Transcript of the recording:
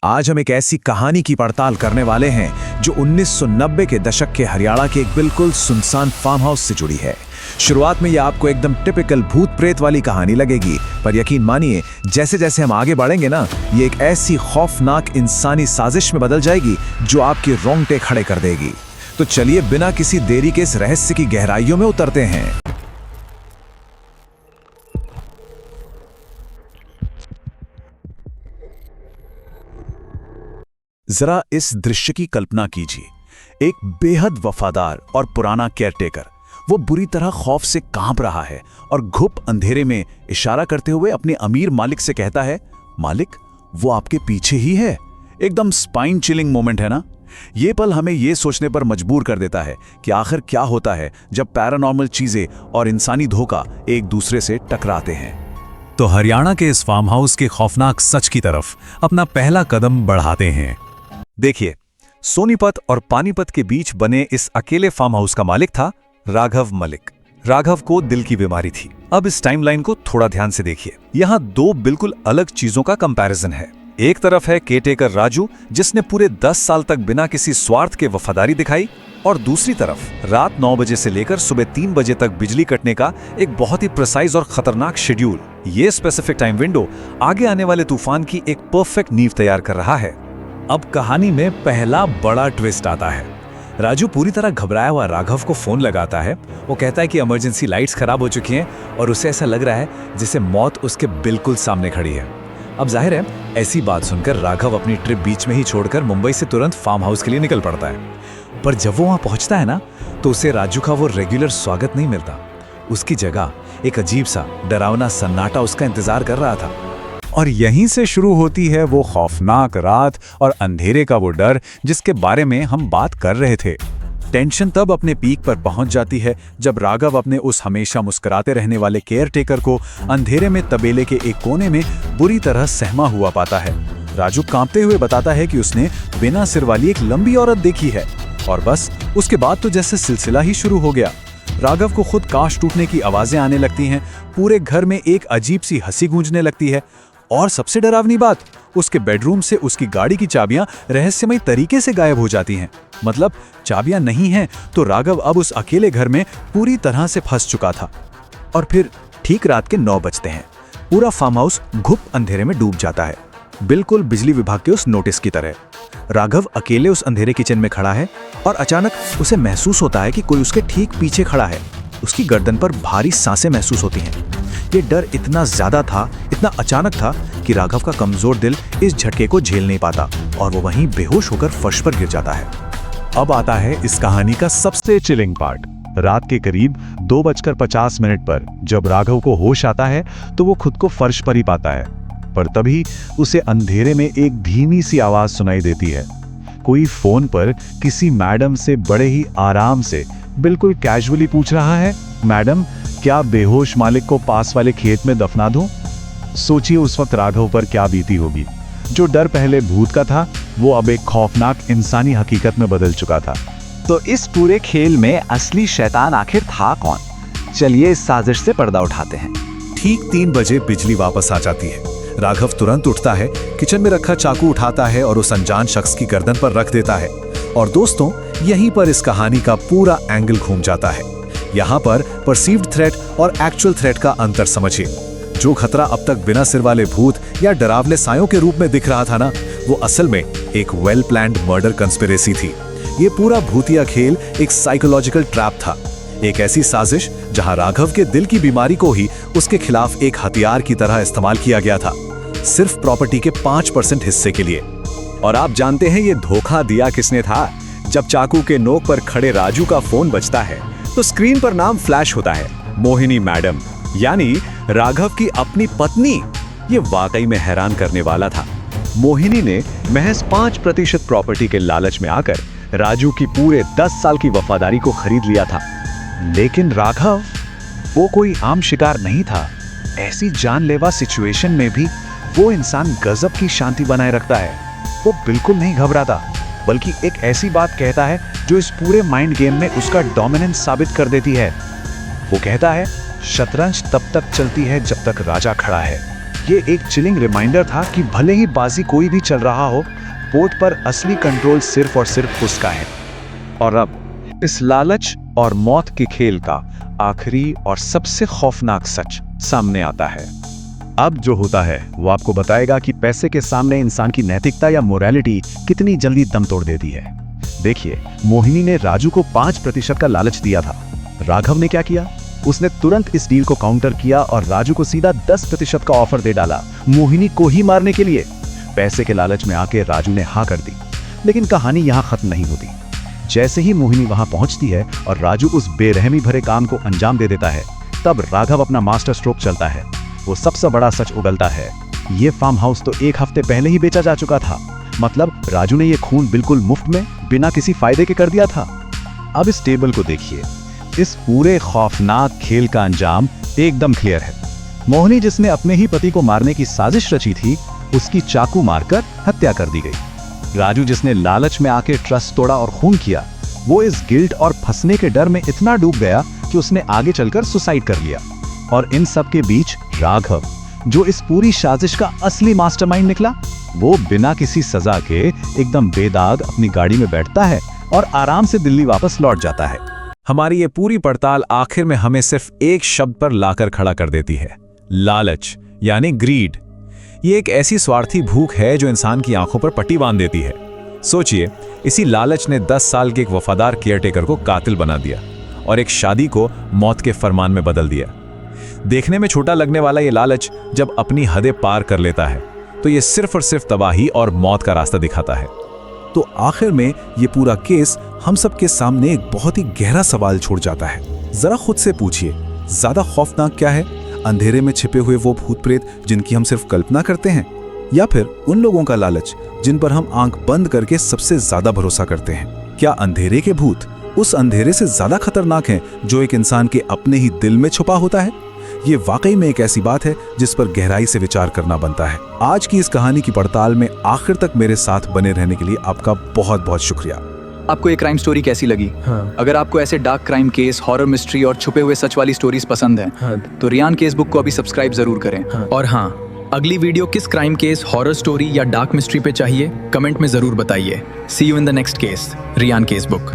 आज हम एक ऐसी कहानी की पड़ताल करने वाले हैं जो 1990 के दशक के हरियाणा के एक बिल्कुल सुनसान फार्म हाउस से जुड़ी है। शुरुआत में यह आपको एकदम टिपिकल भूत प्रेत वाली कहानी लगेगी, पर यकीन मानिए जैसे जैसे हम आगे बढ़ेंगे ना, ये एक ऐसी खौफनाक इंसानी साजिश में बदल जाएगी जो आपके रोंगटे खड़े कर देगी। तो चलिए बिना किसी देरी के इस रहस्य की गहराइयों में उतरते हैं। जरा इस दृश्य की कल्पना कीजिए। एक बेहद वफादार और पुराना केयरटेकर वो बुरी तरह खौफ से कांप रहा है और घुप अंधेरे में इशारा करते हुए अपने अमीर मालिक से कहता है, मालिक वो आपके पीछे ही है। एकदम स्पाइन चिलिंग मोमेंट है ना। ये पल हमें ये सोचने पर मजबूर कर देता है कि आखिर क्या होता है जब पैरानॉर्मल चीजें और इंसानी धोखा एक दूसरे से टकराते हैं। तो हरियाणा के इस फार्म हाउस के खौफनाक सच की तरफ अपना पहला कदम बढ़ाते हैं। देखिए, सोनीपत और पानीपत के बीच बने इस अकेले फार्म हाउस का मालिक था राघव मलिक। राघव को दिल की बीमारी थी। अब इस टाइमलाइन को थोड़ा ध्यान से देखिए। यहाँ दो बिल्कुल अलग चीजों का कंपैरिजन है। एक तरफ है केयरटेकर राजू, जिसने पूरे 10 साल तक बिना किसी स्वार्थ के वफादारी दिखाई, और दूसरी तरफ रात 9 बजे से लेकर सुबह 3 बजे तक बिजली कटने का एक बहुत ही प्रिसाइज और खतरनाक शेड्यूल। ये स्पेसिफिक टाइम विंडो आगे आने वाले तूफान की एक परफेक्ट नींव तैयार कर रहा है। अब कहानी में पहला बड़ा ट्विस्ट आता है। राजू पूरी तरह घबराया हुआ राघव को फोन लगाता है। वो कहता है कि इमरजेंसी लाइट्स खराब हो चुकी हैं और उसे ऐसा लग रहा है जैसे मौत उसके बिल्कुल सामने खड़ी है। अब जाहिर है ऐसी बात सुनकर राघव अपनी ट्रिप बीच में ही छोड़कर मुंबई से तुरंत फार्म हाउस के लिए निकल पड़ता है। पर जब वो वहां पहुंचता है ना, तो उसे राजू का वो रेगुलर स्वागत नहीं मिलता। उसकी जगह एक अजीब सा डरावना सन्नाटा उसका इंतजार कर रहा था। और यहीं से शुरू होती है वो खौफनाक रात और अंधेरे का वो डर जिसके बारे में हम बात कर रहे थे। टेंशन तब अपने पीक पर पहुंच जाती है जब राघव अपने उस हमेशा मुस्कुराते रहने वाले केयरटेकर को अंधेरे में तबेले के एक कोने में बुरी तरह सहमा हुआ पाता है। राजू कांपते हुए बताता है कि उसने बिना सिर वाली एक लंबी औरत देखी है, और बस उसके बाद तो जैसे सिलसिला ही शुरू हो गया। राघव को खुद कांच टूटने की आवाजें आने लगती हैं, पूरे घर में एक अजीब सी हंसी गूंजने लगती है, और सबसे डरावनी बात, उसके बेडरूम से उसकी गाड़ी की चाबियां रहस्यमय तरीके से गायब हो जाती हैं। मतलब चाबियां नहीं हैं तो राघव अब उस अकेले घर में पूरी तरह से फंस चुका था। और फिर ठीक रात के 9 बजते हैं। पूरा फार्म हाउस घुप अंधेरे में डूब जाता है, बिल्कुल बिजली विभाग के उस नोटिस की तरह। राघव अकेले उस अंधेरे किचन में खड़ा है और अचानक उसे महसूस होता है कि कोई उसके ठीक पीछे खड़ा है। उसकी गर्दन पर भारी सांसें महसूस होती हैं। ये डर इतना ज्यादा था, इतना अचानक था कि राघव का कमजोर दिल इस झटके को झेल नहीं पाता और वो वहीं बेहोश होकर फर्श पर गिर जाता है। अब आता है इस कहानी का सबसे चिलिंग पार्ट। रात के करीब 2:50 पर जब राघव को होश आता है तो वो खुद को फर्श पर ही पाता है। पर तभी उसे अंधेरे में एक धीमी सी आवाज सुनाई देती है। कोई फोन पर किसी मैडम से बड़े ही आराम से बिल्कुल कैजुअली पूछ रहा है, मैडम क्या बेहोश मालिक को पास वाले खेत में दफना दूं? सोचिए उस वक्त राघव पर क्या बीती होगी। जो डर पहले भूत का था वो अब एक खौफनाक इंसानी हकीकत में बदल चुका था। तो इस पूरे खेल में असली शैतान आखिर था कौन? चलिए इस साजिश से पर्दा उठाते हैं। ठीक 3 बजे बिजली वापस आ जाती है। राघव तुरंत उठता है, किचन में रखा चाकू उठाता है और उस अनजान शख्स की गर्दन पर रख देता है। और दोस्तों, यहीं पर इस कहानी का पूरा एंगल घूम जाता है। यहाँ पर परसीव्ड थ्रेट और एक्चुअल थ्रेट का अंतर समझिए। जो खतरा अब तक बिना सिर वाले भूत या डरावले सायों के रूप में दिख रहा था ना, वो असल में एक वेल प्लान्ड मर्डर कंस्पिरेसी थी। ये पूरा भूतिया खेल एक साइकोलॉजिकल ट्रैप था, एक ऐसी साजिश जहां राघव के दिल की बीमारी को ही उसके खिलाफ एक हथियार की तरह इस्तेमाल किया गया था, सिर्फ प्रॉपर्टी के 5% हिस्से के लिए। और आप जानते हैं ये धोखा दिया किसने था? जब चाकू के नोक पर खड़े राजू का फोन बजता है तो स्क्रीन पर नाम फ्लैश होता है, मोहिनी मैडम, यानी राघव की अपनी पत्नी। ये वाकई में हैरान करने वाला था। मोहिनी ने महज 5% प्रॉपर्टी के लालच में आकर राजू की पूरे 10 साल की वफादारी को खरीद लिया था। लेकिन राघव वो कोई आम शिकार नहीं था। ऐसी जानलेवा सिचुएशन में भी वो इंसान गजब की शांति बनाए रखता है। वो बिल्कुल नहीं घबराता, बल्कि एक ऐसी बात कहता है जो इस पूरे माइंड गेम में उसका डोमिनेंस साबित कर देती है। वो कहता है, शतरंज तब तक चलती है जब तक राजा खड़ा है, ये एक चिलिंग रिमाइंडर था कि भले ही बाजी कोई भी चल रहा हो, बोर्ड पर असली कंट्रोल सिर्फ और सिर्फ उसका है। और अब इस लालच और मौत के खेल का आखिरी और सबसे खौफनाक सच सामने आता है। अब जो होता है वो आपको बताएगा कि पैसे के सामने इंसान की नैतिकता या मोरालिटी कितनी जल्दी दम तोड़ देती है। देखिए, मोहिनी ने राजू को 5% का लालच दिया था। राघव ने क्या किया? उसने तुरंत इस डील को काउंटर किया और राजू को सीधा 10% का ऑफर दे डाला, मोहिनी को ही मारने के लिए। पैसे के लालच में आके राजू ने हाँ कर दी। लेकिन कहानी यहां खत्म नहीं होती। जैसे ही मोहिनी वहां पहुंचती है और राजू उस बेरहमी भरे काम को अंजाम दे देता है, तब राघव अपना मास्टर स्ट्रोक चलता है। वो सबसे बड़ा सच उगलता है। ये फार्म हाउस तो 1 हफ्ते पहले ही बेचा जा चुका था। मतलब राजू ने ये खून बिल्कुल मुफ्त में, बिना किसी फायदे के कर दिया था। अब इस टेबल को देखिए। इस पूरे खौफनाक खेल का अंजाम एकदम क्लियर है। मोहिनी, जिसने अपने ही पति को मारने की साजिश रची थी, उसकी चाकू मारकर हत्या कर दी गई। राजू, जिसने लालच में आके ट्रस्ट तोड़ा और खून किया, वो इस गिल्ट और फंसने के डर में इतना डूब गया कि उसने आगे चलकर सुसाइड कर लिया। और इन सब के बीच राघव, जो इस पूरी साजिश का असली मास्टरमाइंड निकला, वो बिना किसी सजा के एकदम बेदाग अपनी गाड़ी में बैठता है और आराम से दिल्ली वापस लौट जाता है। हमारी ये पूरी पड़ताल आखिर में हमें सिर्फ एक शब्द पर लाकर खड़ा कर देती है, लालच, यानी ग्रीड। ये एक ऐसी स्वार्थी भूख है जो इंसान की आंखों पर पट्टी बांध देती है। सोचिए, इसी लालच ने 10 साल के एक वफादार केयरटेकर को कातिल बना दिया और एक शादी को मौत के फरमान में बदल दिया। देखने में छोटा लगने वाला ये लालच जब अपनी हदें पार कर लेता है तो ये सिर्फ और सिर्फ तबाही और मौत का रास्ता दिखाता है। तो आखिर में ये पूरा केस हम सब के सामने एक बहुत ही गहरा सवाल छोड़ जाता है। जरा खुद से पूछिए, ज्यादा खौफनाक क्या है, अंधेरे में छिपे हुए वो भूत प्रेत जिनकी हम सिर्फ कल्पना करते हैं, या फिर उन लोगों का लालच जिन पर हम आंख बंद करके सबसे ज्यादा भरोसा करते हैं? क्या अंधेरे के भूत उस अंधेरे से ज्यादा खतरनाक हैं जो एक इंसान के अपने ही दिल में छुपा होता है? ये वाकई में एक ऐसी बात है जिस पर गहराई से विचार करना बनता है। आज की इस कहानी की पड़ताल में आखिर तक मेरे साथ बने रहने के लिए आपका बहुत बहुत शुक्रिया। आपको ये क्राइम स्टोरी कैसी लगी? अगर आपको ऐसे dark crime case, horror mystery और छुपे हुए सच वाली स्टोरीज पसंद हैं, तो रियान केस बुक को अभी सब्सक्राइब जरूर करें। और हाँ, अगली वीडियो किस क्राइम केस, हॉरर स्टोरी या डार्क मिस्ट्री पे चाहिए, कमेंट में जरूर बताइए। See you in the next case, Ryan case book.